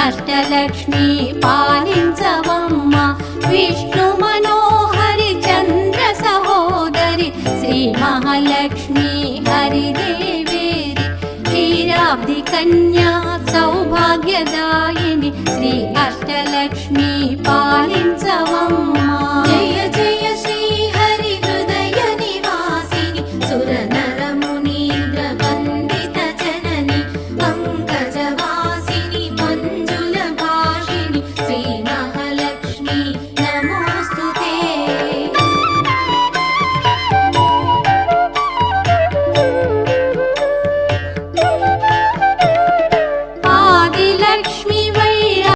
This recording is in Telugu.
అష్టలక్ష్మి పాలించవమ్మ విష్ణు మనోహరి చంద్ర సహోదరి శ్రీ మహాలక్ష్మి హరిదేవేరి క్షీరాబ్ది కన్యా సౌభాగ్యదాయిని శ్రీ అష్టలక్ష్మి పాలించ